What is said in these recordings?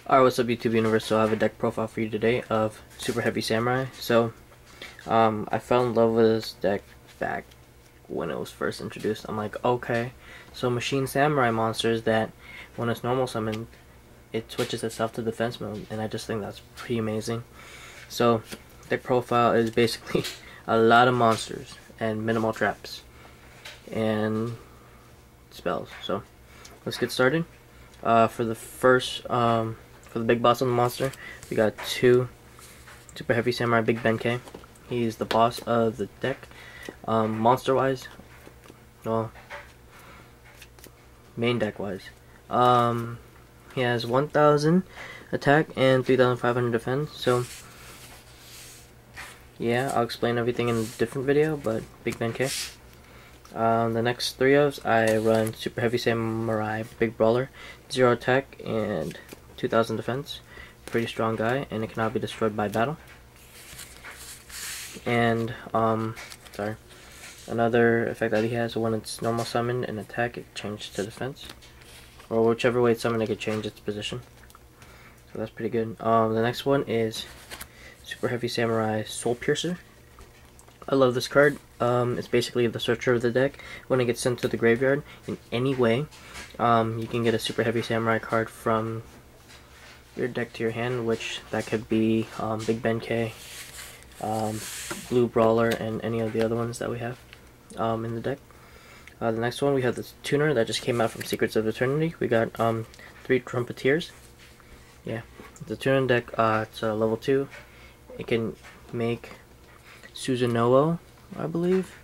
Alright, what's up YouTube universe? So I have a deck profile for you today of Superheavy Samurai. So I fell in love with this deck back when it was first introduced. I'm like, okay, so machine samurai monsters that when it's normal summoned, it switches itself to defense mode, and I just think that's pretty amazing. So deck profile is basically a lot of monsters and minimal traps and spells. So let's get started. For the first for the big boss of the monster, we got two Superheavy Samurai Big Benkei. He's the boss of the deck. Monster wise, well, main deck wise, he has 1,000 attack and 3,500 defense. So yeah, I'll explain everything in a different video, but Big Benkei. The next three ofs, I run Superheavy Samurai Big Brawler, 0 attack and 2,000 defense. Pretty strong guy, and it cannot be destroyed by battle. And sorry, another effect that he has, when it's normal summon and attack, it changes to defense, or whichever way it's summoned, it can change its position. So that's pretty good. The next one is Superheavy Samurai Soul Piercer. I love this card. It's basically the searcher of the deck. When it gets sent to the graveyard in any way, you can get a Superheavy Samurai card from your deck to your hand, which that could be Big Benkei, Blue Brawler, and any of the other ones that we have in the deck. The next one, we have this tuner that just came out from Secrets of Eternity. We got 3 Trumpeteers. Yeah, it's a tuner deck. It's a level 2. It can make Susanoo, I believe.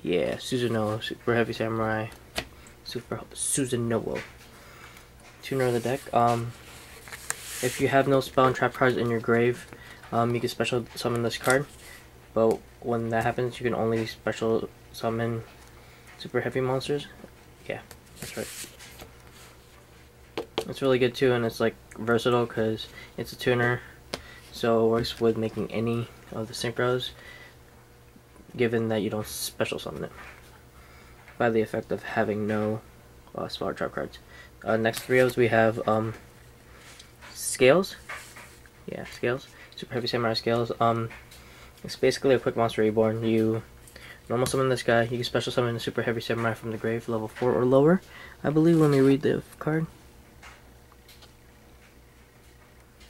Yeah, Susanoo, Superheavy Samurai, Susanoo. Tuner of the deck. If you have no spell and trap cards in your grave, you can special summon this card. But when that happens, you can only special summon super heavy monsters. Yeah, that's right. It's really good too, and it's like versatile because it's a tuner, so it works with making any of the synchros, given that you don't special summon it by the effect of having no spell or trap cards. Next three of us, we have Scales. Yeah, Scales. Superheavy Samurai Scales. It's basically a quick monster reborn. You normal summon this guy. You can special summon a Superheavy Samurai from the grave, level 4 or lower, I believe, when we read the card.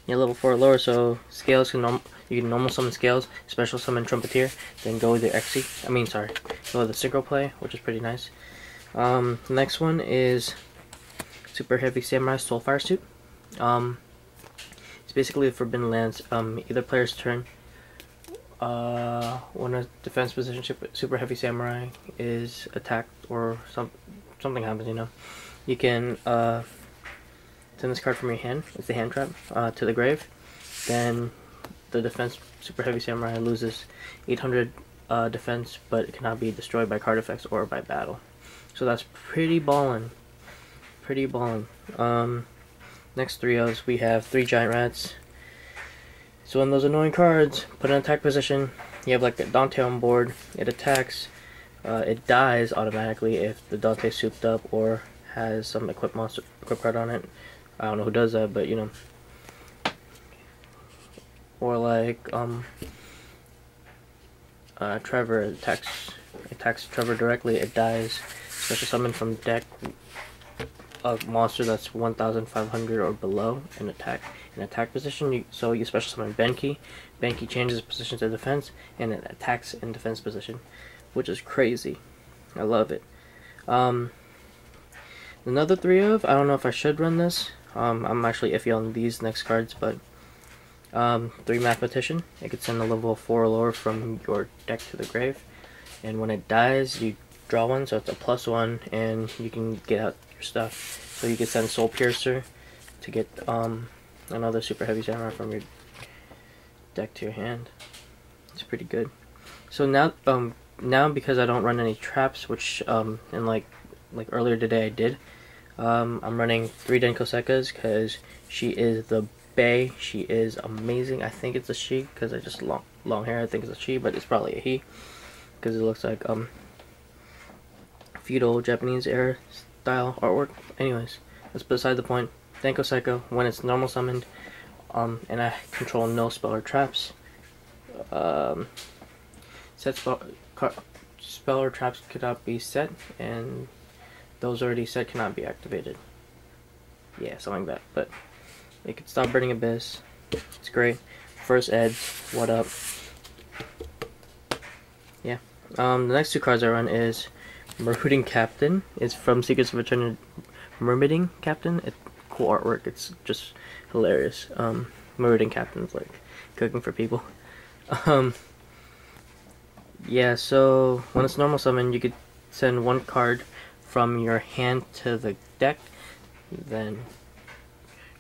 Yeah, level 4 or lower. So Scales can you can normal summon Scales, special summon Trumpeteer, then go with the go with the synchro play, which is pretty nice. Next one is Superheavy Samurai Soulfire Suit. It's basically the Forbidden Lands. Either player's turn, when a defense position Superheavy Samurai is attacked or something happens, you can send this card from your hand. It's the hand trap to the grave. Then the defense Superheavy Samurai loses 800 defense, but it cannot be destroyed by card effects or by battle. So that's pretty ballin'. Pretty ballin'. Next three ofs, we have 3 Giant Rats. So when those annoying cards put in attack position, you have like a Dante on board. It attacks. It dies automatically if the Dante is souped up or has some equip card on it. I don't know who does that, but or like Trevor attacks Trevor directly. It dies. Special summon from deck a monster that's 1,500 or below in attack position. So you special summon Benkei. Benkei changes position to defense, and it attacks in defense position, which is crazy. I love it. Another three of, I don't know if I should run this. I'm actually iffy on these next cards, but 3 Mathematician. It could send a level 4 or lower from your deck to the grave, and when it dies, you draw 1, so it's a +1, and you can get out your stuff. So you can send Soul Piercer to get another Superheavy Samurai from your deck to your hand. It's pretty good. So now because I don't run any traps, which in like earlier today I did, I'm running 3 Denko Sekkas because she is the bae. She is amazing. I think it's a she because I just long hair. I think it's a she, but it's probably a he because it looks like feudal Japanese era style artwork. Anyways, that's beside the point. Denko Psycho, when it's normal summoned, and I control no spell or traps, set spell or traps cannot be set, and those already set cannot be activated. Yeah, something like that. But it can stop Burning Abyss. It's great. First Edge, what up? Yeah. The next two cards I run is Marauding Captain. It's from Secrets of Eternity. Marauding Captain. It's cool artwork. It's just hilarious. Marauding Captain's like cooking for people. Yeah, so when it's normal summon, you could send one card from your hand to the deck, then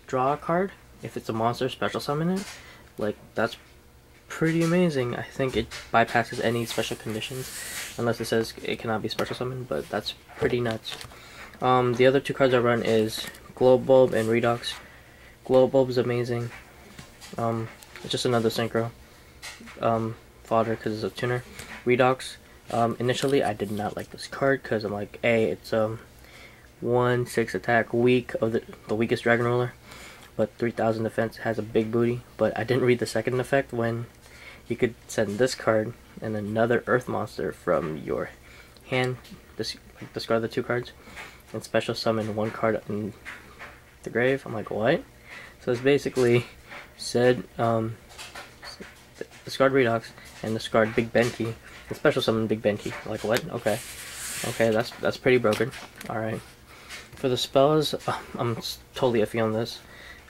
draw a card. If it's a monster, special summon it. Like, that's pretty amazing. I think it bypasses any special conditions, unless it says it cannot be special summoned, but that's pretty nuts. The other two cards I run is Glow Bulb and Redox. Glow Bulb is amazing. It's just another synchro fodder because it's a tuner. Redox, initially I did not like this card because I'm like, hey, it's 1/6 attack, weak of the weakest dragon ruler, but 3000 defense, has a big booty. But I didn't read the second effect when you could send this card and another earth monster from your hand, discard the two cards, and special summon one card in the grave. I'm like, what? So it's basically said discard Redox and discard Big Benki and special summon Big Benki. Like, what? Okay, that's pretty broken. All right. For the spells, I'm totally iffy on this.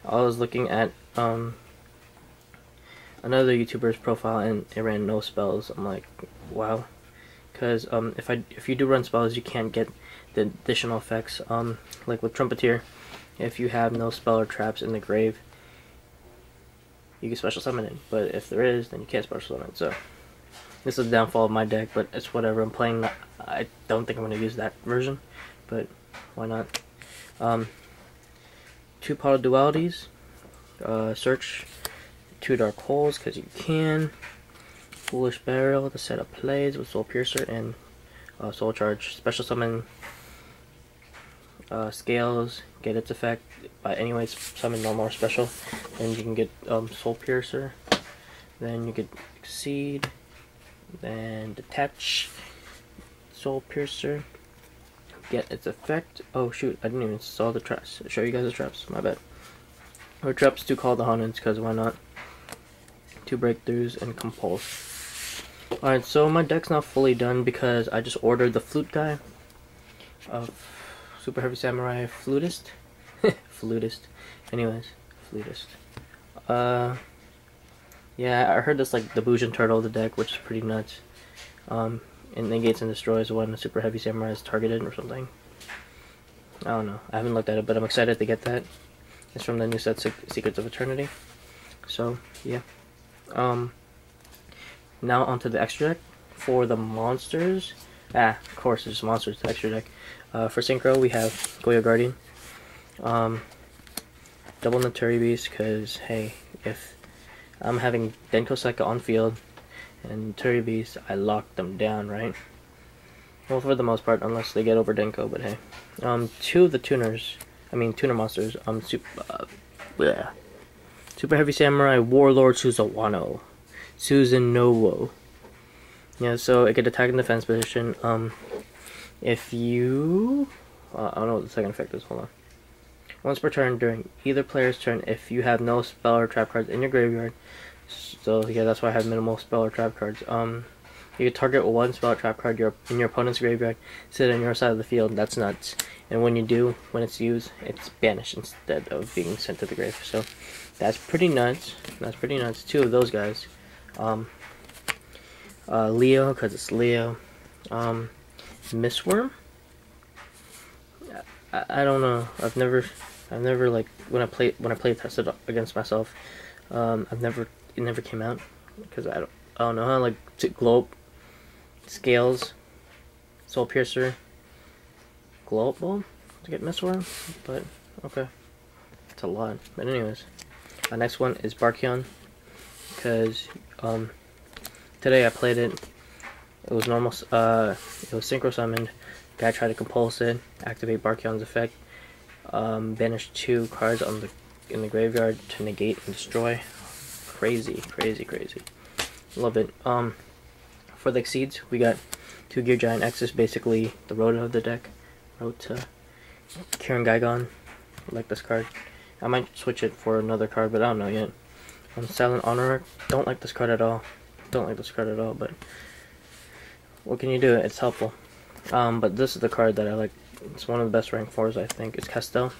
I was looking at another YouTuber's profile and it ran no spells. I'm like, wow, because if you do run spells, you can't get the additional effects. Like with Trumpeteer, if you have no spell or traps in the grave, you can special summon it. But if there is, then you can't special summon it. So this is the downfall of my deck, but it's whatever. I'm playing. I don't think I'm going to use that version, but why not? Two Pot of Dualities, search two Dark Holes because you can. Foolish Burial to set up plays with Soul Piercer and Soul Charge. Special summon Scales, get its effect by anyways summon normal or special, and you can get Soul Piercer. Then you get Exceed, then Detach, Soul Piercer, get its effect. Oh shoot, I didn't even saw the traps. Show you guys the traps, my bad. Or traps to call the Haunted, because why not? Two Breakthroughs and Compulse. Alright, so my deck's not fully done because I just ordered the flute guy of Superheavy Samurai Flutist. Flutist. Anyways, Flutist. Yeah, I heard this like the Bujin Turtle of the deck, which is pretty nuts. It negates and destroys when a Superheavy Samurai is targeted or something. I don't know. I haven't looked at it, but I'm excited to get that. It's from the new set Secrets of Eternity. So, yeah. Now onto the extra deck. For the monsters, of course it's monsters, the extra deck. For Synchro we have Goyo Guardian. Double Naturi Beast, because hey, if I'm having Denko Psycho on field and Naturi Beast, I lock them down, right? Well, for the most part, unless they get over Denko, but hey. Two of the tuner monsters, Super Heavy Samurai Warlord Suzawano. Susanoo. Yeah, so it could attack in defense position. If you... I don't know what the second effect is, hold on. Once per turn during either player's turn, if you have no spell or trap cards in your graveyard, so yeah, that's why I have minimal spell or trap cards. You can target one spell or trap card in your opponent's graveyard, sit on your side of the field. That's nuts. And when you do, when it's used, it's banished instead of being sent to the grave. So that's pretty nuts. That's pretty nuts. Two of those guys. Leo, because it's Leo. Mistworm. I don't know. I've never like when I play tested against myself. It never came out because I don't know how like Globe, Scales, Soul Piercer, Global to get Mistworm, but okay, it's a lot. But anyways, next one is Barkion, because today I played it. It was normal. It was synchro summoned. Guy tried to compulse it, activate Barkion's effect. Banish 2 cards in the graveyard to negate and destroy. Crazy, crazy, crazy. Love it. For the Exceeds, we got 2 Gear Giant X's, basically the Rota of the deck. Rota. Kieran Gaigon. I like this card. I might switch it for another card, but I don't know yet. Silent Honor. Don't like this card at all. Don't like this card at all, but what can you do? It's helpful. But this is the card that I like. It's one of the best rank 4s, I think. It's Castel.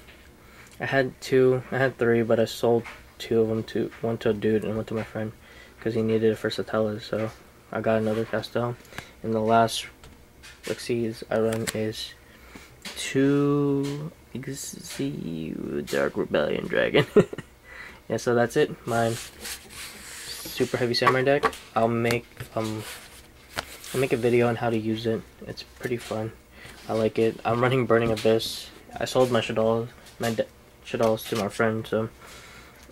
I had 3, but I sold 2 of them, one to a dude and one to my friend, because he needed it for Satellas, so I got another Castel. And the last Lexies I run is 2 Dark Rebellion Dragon. Yeah, so that's it. My Super Heavy Samurai deck. I'll make a video on how to use it. It's pretty fun. I like it. I'm running Burning Abyss. I sold my Shaddolls to my friend, so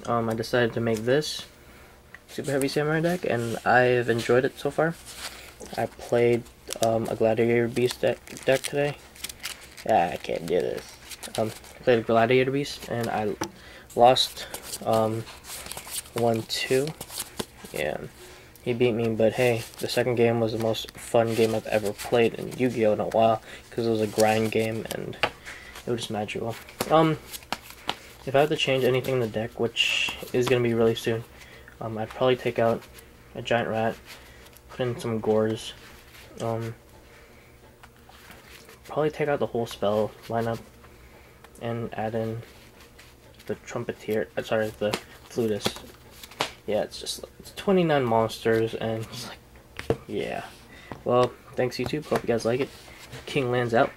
I decided to make this Super Heavy Samurai deck, and I've enjoyed it so far. I played a Gladiator Beast deck today. I can't do this. I played a Gladiator Beast, and I lost 1-2. Yeah, he beat me, but hey, the second game was the most fun game I've ever played in Yu-Gi-Oh! In a while, because it was a grind game, and it was just magical. If I have to change anything in the deck, which is going to be really soon, I'd probably take out a Giant Rat, put in some Gores, probably take out the whole spell lineup, and add in the Trumpeteer, the Flutist. Yeah, it's 29 monsters, and it's like, yeah. Well, thanks YouTube, hope you guys like it. King lands out.